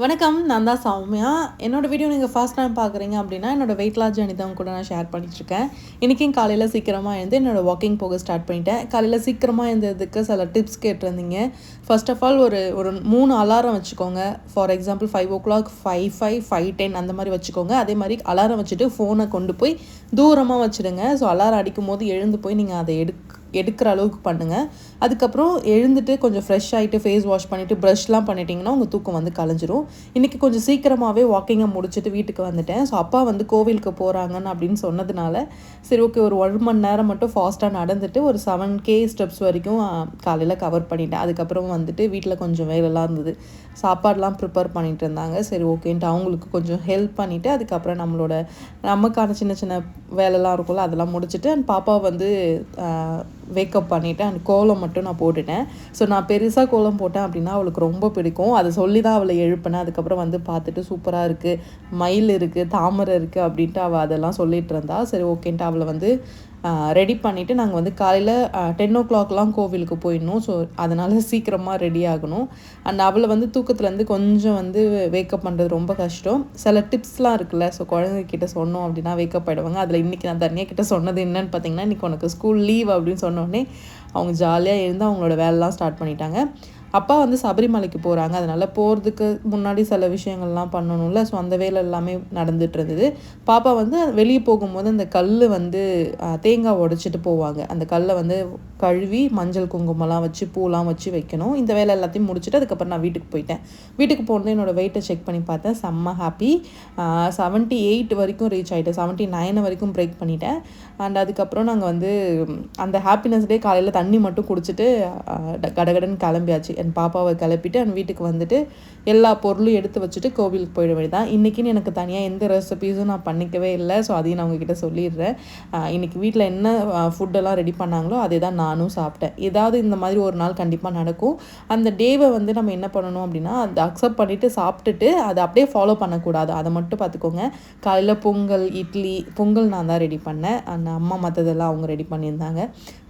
வணக்கம். நான் தான் சௌமியா. என்னோட வீடியோ நீங்கள் ஃபர்ஸ்ட் டைம் பார்க்குறீங்க அப்படின்னா, என்னோட வெயிட் லாஸ் ஜர்னி தான் கூட நான் ஷேர் பண்ணிட்டுருக்கேன். இன்றைக்கும் காலையில் சீக்கிரமாக எழுந்து என்னோடய வாக்கிங் போக ஸ்டார்ட் பண்ணிட்டேன். காலையில் சீக்கிரமாக எழுந்ததுக்கு சில டிப்ஸ் கேட்டிருந்தீங்க. ஃபர்ஸ்ட் ஆஃப் ஆல் ஒரு ஒரு 3 அலாரம் வச்சுக்கோங்க. ஃபார் எக்ஸாம்பிள் 5:00, 5:05, 5:10 அந்த மாதிரி வச்சுக்கோங்க. அதே மாதிரி அலாரம் வச்சுட்டு ஃபோனை கொண்டு போய் தூரமாக வச்சுடுங்க. ஸோ அலாரம் அடிக்கும்போது எழுந்து போய் நீங்கள் அதை எடுக்கிற அளவுக்கு பண்ணுங்கள். அதுக்கப்புறம் எழுந்துட்டு கொஞ்சம் ஃப்ரெஷ் ஆகிட்டு ஃபேஸ் வாஷ் பண்ணிவிட்டு ப்ரஷ்லாம் பண்ணிட்டீங்கன்னா உங்கள் தூக்கம் வந்து கலைஞ்சிரும். இன்றைக்கி கொஞ்சம் சீக்கிரமாகவே வாக்கிங்கை முடிச்சுட்டு வீட்டுக்கு வந்துட்டேன். ஸோ அப்பா வந்து கோவிலுக்கு போகிறாங்கன்னு அப்படின்னு சொன்னதுனால சரி ஓகே ஒரு 1 மணி நேரம் மட்டும் ஃபாஸ்ட்டாக நடந்துட்டு ஒரு 7K ஸ்டெப்ஸ் வரைக்கும் காலையில் கவர் பண்ணிட்டேன். அதுக்கப்புறம் வந்துட்டு வீட்டில் கொஞ்சம் வேலைலாம் இருந்தது. சாப்பாடெலாம் ப்ரிப்பேர் பண்ணிகிட்டு இருந்தாங்க. சரி ஓகேன்ட்டு அவங்களுக்கு கொஞ்சம் ஹெல்ப் பண்ணிவிட்டு அதுக்கப்புறம் நமக்கான சின்ன சின்ன வேலைலாம் இருக்கும்ல அதெல்லாம் முடிச்சுட்டு அண்ட் பாப்பாவை வந்து வேக்கப் பண்ணிவிட்டு அண்ட் கோலம் மட்டும் நான் போட்டுட்டேன். ஸோ நான் பெருசாக கோலம் போட்டேன் அப்படின்னா அவளுக்கு ரொம்ப பிடிக்கும். அதை சொல்லி தான் அவளை எழுப்பினேன். அதுக்கப்புறம் வந்து பார்த்துட்டு சூப்பராக இருக்குது, மயில் இருக்குது, தாமரை இருக்குது அப்படின்ட்டு அவள் அதெல்லாம் சொல்லிகிட்டு இருந்தா. சரி ஓகேன்ட்டு அவளை வந்து ரெடி பண்ணிவிட்டு நாங்கள் வந்து காலையில் 10:00 கோவிலுக்கு போயிடணும். ஸோ அதனால் சீக்கிரமாக ரெடி ஆகணும். அண்ட் அவளை வந்து தூக்கத்துலேருந்து கொஞ்சம் வந்து வேக்கப் பண்ணுறது ரொம்ப கஷ்டம். சில டிப்ஸ்லாம் இருக்குல்ல, ஸோ குழந்தைகிட்ட சொன்னோம் அப்படின்னா வேக்கப் ஆகிடுவாங்க. அதில் இன்றைக்கி நான் தனியாக சொன்னது என்னன்னு பார்த்தீங்கன்னா, இன்றைக்கி உனக்கு ஸ்கூல் லீவ் அப்படின்னு சொன்னோடனே அவங்க ஜாலியாக இருந்து அவங்களோட வேலைலாம் ஸ்டார்ட் பண்ணிட்டாங்க. அப்பா வந்து சபரிமலைக்கு போகிறாங்க. அதனால் போகிறதுக்கு முன்னாடி சில விஷயங்கள்லாம் பண்ணணும்ல. ஸோ அந்த வேலை எல்லாமே நடந்துகிட்டு இருந்தது. பாப்பா வந்து வெளியே போகும்போது அந்த கல் வந்து தேங்காய் உடைச்சிட்டு போவாங்க. அந்த கல்லை வந்து கழுவி மஞ்சள் குங்குமம்லாம் வச்சு பூலாம் வச்சு வைக்கணும். இந்த வேலை எல்லாத்தையும் முடிச்சுட்டு அதுக்கப்புறம் நான் வீட்டுக்கு போயிட்டேன். வீட்டுக்கு போனது என்னோடய வெயிட்டை செக் பண்ணி பார்த்தேன். செம்ம ஹாப்பி. 78 வரைக்கும் ரீச் ஆகிட்டேன். 79 வரைக்கும் பிரேக் பண்ணிட்டேன். அண்ட் அதுக்கப்புறம் நாங்கள் வந்து அந்த ஹாப்பினஸ்லேயே காலையில் தண்ணி மட்டும் குடிச்சிட்டு கடகடன்னு கிளம்பியாச்சு. என் பாப்பாவை கிளப்பிட்டு என் வீட்டுக்கு வந்துட்டு எல்லா பொருளும் எடுத்து வச்சுட்டு கோவிலுக்கு போயிட வேண்டியதான். இன்றைக்கின்னு எனக்கு தனியாக எந்த ரெசிபீஸும் நான் பண்ணிக்கவே இல்லை. ஸோ அதையும் நான் உங்ககிட்ட சொல்லிடுறேன். இன்றைக்கி வீட்டில் என்ன ஃபுட்டெல்லாம் ரெடி பண்ணாங்களோ அதே தான் நானும் சாப்பிட்டேன். ஏதாவது இந்த மாதிரி ஒரு நாள் கண்டிப்பாக நடக்கும். அந்த டேவை வந்து நம்ம என்ன பண்ணணும் அப்படின்னா அதை அக்செப்ட் பண்ணிவிட்டு சாப்பிட்டுட்டு அதை அப்படியே ஃபாலோ பண்ணக்கூடாது. அதை மட்டும் பார்த்துக்கோங்க. காலையில் பொங்கல், இட்லி, பொங்கல் நான் தான் ரெடி பண்ணேன். அந்த அம்மா மற்றதெல்லாம் அவங்க ரெடி பண்ணியிருந்தாங்க.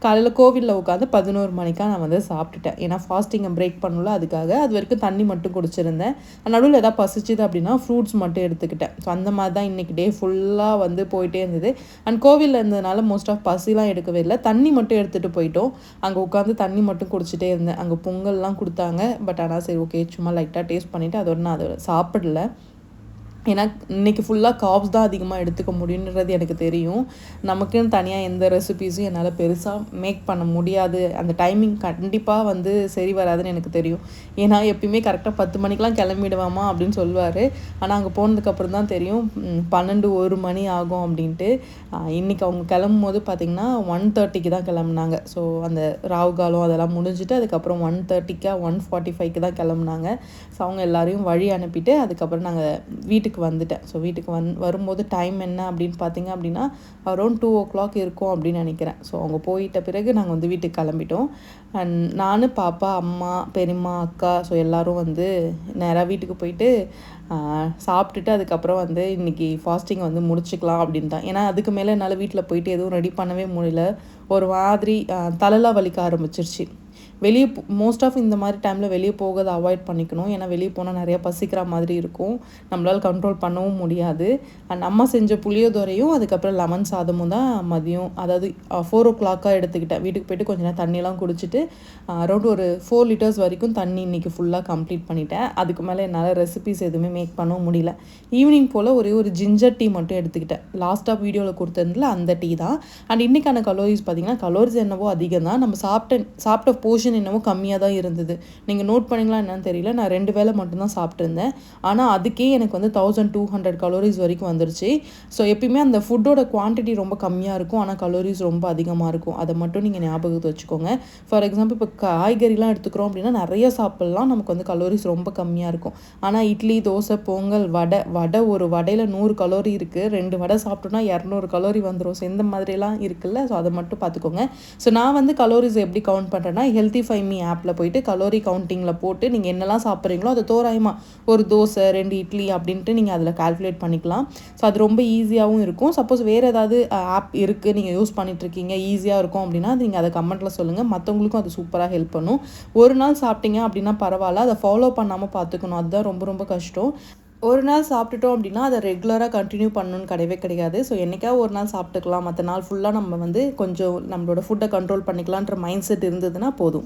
காலையில் கோவிலில் உட்காந்து 11 மணிக்காக நான் வந்து சாப்பிட்டுட்டேன். ஏன்னா ஃபாஸ்டிங்கை பிரேக் பண்ணல, அதுக்காக அது வரைக்கும் தண்ணி மட்டும் குடிச்சிருந்தேன். நடுவில் எதாவது பசிச்சுது அப்படின்னா ஃப்ரூட்ஸ் மட்டும் எடுத்துக்கிட்டேன். ஸோ அந்த மாதிரி தான் இன்றைக்கி டே ஃபுல்லாக வந்து போயிட்டே இருந்தது. அண்ட் கோவிலில் இருந்ததுனால மோஸ்ட் ஆஃப் பசிலாம் எடுக்கவே இல்லை. தண்ணி மட்டும் எடுத்துகிட்டு போயிட்டோம். அங்கே உட்காந்து தண்ணி மட்டும் குடிச்சிட்டே இருந்தேன். அங்கே பொங்கல்லாம் கொடுத்தாங்க. பட் ஆனால் சரி ஓகே சும்மா லைட்டாக டேஸ்ட் பண்ணிவிட்டு அதோட நான் அதை சாப்பிடல. ஏன்னா இன்றைக்கி ஃபுல்லாக கார்ப்ஸ் தான் அதிகமாக எடுத்துக்க முடியுன்றது எனக்கு தெரியும். நமக்குன்னு தனியாக எந்த ரெசிபீஸும் என்னால் பெருசாக மேக் பண்ண முடியாது. அந்த டைமிங் கண்டிப்பாக வந்து சரி வராதுன்னு எனக்கு தெரியும். ஏன்னா எப்பயுமே கரெக்டாக 10 மணிக்கெலாம் கிளம்பிடுவாமா அப்படின்னு சொல்லுவார். ஆனால் அங்கே போனதுக்கப்புறம் தான் தெரியும் 12, 1 மணி ஆகும் அப்படின்ட்டு. இன்றைக்கி அவங்க கிளம்பும்போது பார்த்திங்கன்னா 1:30க்கு தான் கிளம்புனாங்க. ஸோ அந்த ராவுகாலம் அதெல்லாம் முடிஞ்சுட்டு அதுக்கப்புறம் 1:30க்கு 1:45க்கு தான் கிளம்புனாங்க. ஸோ அவங்க எல்லாரையும் வழி அனுப்பிட்டு அதுக்கப்புறம் நாங்கள் வீட்டுக்கு வந்துட்டேன். ஸோ வீட்டுக்கு வரும்போது டைம் என்ன அப்படின்னு பார்த்தீங்க அப்படின்னா அரௌண்ட் 2:00 இருக்கும் அப்படின்னு நினைக்கிறேன். ஸோ அவங்க போயிட்ட பிறகு நாங்கள் வந்து வீட்டுக்கு கிளம்பிட்டோம். அண்ட் நான், பாப்பா, அம்மா, பெரியம்மா, அக்கா ஸோ எல்லோரும் வந்து நேராக வீட்டுக்கு போயிட்டு சாப்பிட்டுட்டு அதுக்கப்புறம் வந்து இன்றைக்கி ஃபாஸ்டிங் வந்து முடிச்சுக்கலாம் அப்படின்னு தான். ஏன்னா அதுக்கு மேலே என்னால் வீட்டில் போயிட்டு எதுவும் ரெடி பண்ணவே முடியல. ஒரு மாதிரி தலைலாம் வலிக்க ஆரம்பிச்சிருச்சு. வெளியே மோஸ்ட் ஆஃப் இந்த மாதிரி டைமில் வெளியே போகிறத அவாய்ட் பண்ணிக்கணும். ஏன்னா வெளியே போனால் நிறையா பசிக்கிற மாதிரி இருக்கும். நம்மளால் கண்ட்ரோல் பண்ணவும் முடியாது. அண்ட் அம்மா செஞ்ச புளியோதரையும் அதுக்கப்புறம் லெமன் சாதமும் தான் மதியம், அதாவது 4:00 எடுத்துக்கிட்டேன். வீட்டுக்கு போய்ட்டு கொஞ்சம் நேரம் தண்ணியெலாம் குடிச்சிட்டு அரௌண்ட் ஒரு 4 லிட்டர்ஸ் வரைக்கும் தண்ணி இன்றைக்கி ஃபுல்லாக கம்ப்ளீட் பண்ணிட்டேன். அதுக்கு மேலே என்னால் ரெசிபீஸ் எதுவுமே மேக் பண்ணவும் முடியல. ஈவினிங் போல் ஒரு ஜிஞ்சர் டீ மட்டும் எடுத்துக்கிட்டேன். லாஸ்ட்டாக வீடியோவில் கொடுத்ததுல அந்த டீ தான். அண்ட் இன்றைக்கான கலோரிஸ் பார்த்திங்கன்னா கலோரிஸ் என்னவோ அதிகம் தான். நம்ம சாப்பிட்ட போர்ஷன் என்னவோ கம்மியாக தான் இருந்தது. நீங்கள் நோட் பண்ணிங்களா என்னன்னு தெரியல. நான் 2 வேளை மட்டும்தான் சாப்பிட்ருந்தேன். ஆனால் அதுக்கே எனக்கு வந்து 1200 கலோரிஸ் வரைக்கும் வந்துருச்சு. ஸோ எப்பயுமே அந்த ஃபுட்டோட குவான்டிட்டி ரொம்ப கம்மியாக இருக்கும். ஆனால் கலோரிஸ் ரொம்ப அதிகமாக இருக்கும். அதை மட்டும் நீங்கள் ஞாபகத்தை வச்சுக்கோங்க. ஃபார் எக்ஸாம்பிள் இப்போ காய்கறிலாம் எடுத்துக்கிறோம் அப்படின்னா நிறைய சாப்பிட்லாம், நமக்கு வந்து கலோரிஸ் ரொம்ப கம்மியாக இருக்கும். ஆனால் இட்லி, தோசை, பொங்கல், வடை ஒரு வடையில் 100 கலோரி இருக்குது. 2 வடை சாப்பிட்டோன்னா 200 கலோரி வந்துடும். ஸோ இந்த மாதிரிலாம் இருக்குல்ல. ஸோ அதை மட்டும் பார்த்துக்கோங்க. ஸோ நான் வந்து கலோரிஸ் எப்படி கவுண்ட் பண்ணுறேன்னா ஹெல்த்தி கலோரிஃபை மீ ஆப்பில் போயிட்டு கலோரி கவுண்டிங்கில் போட்டு நீங்கள் என்னெல்லாம் சாப்பிட்றீங்களோ அது தோராயமாக ஒரு தோசை 2 இட்லி அப்படின்ட்டு நீங்கள் அதில் கால்குலேட் பண்ணிக்கலாம். ஸோ அது ரொம்ப ஈஸியாகவும் இருக்கும். சப்போஸ் வேறு ஏதாவது ஆப் இருக்குது நீங்கள் யூஸ் பண்ணிகிட்ருக்கீங்க ஈஸியாக இருக்கும் அப்படின்னா நீங்கள் அதை கமெண்ட்டில் சொல்லுங்கள். மற்றவங்களுக்கும் அது சூப்பராக ஹெல்ப் பண்ணும். ஒரு நாள் சாப்பிட்டீங்க அப்படின்னா பரவாயில்ல, அதை ஃபாலோ பண்ணாமல் பார்த்துக்கணும். அதுதான் ரொம்ப ரொம்ப கஷ்டம். ஒரு நாள் சாப்பிட்டுட்டோம் அப்படின்னா அதை ரெகுலராக கண்டினியூ பண்ணணும்னு கிடையவே கிடையாது. ஸோ என்றைக்காவது ஒரு நாள் சாப்பிட்டுக்கலாம். மற்ற நாள் ஃபுல்லாக நம்ம கொஞ்சம் நம்மளோட ஃபுட்டை கண்ட்ரோல் பண்ணிக்கலான்ற மைண்ட் செட் இருந்ததுன்னா போதும்.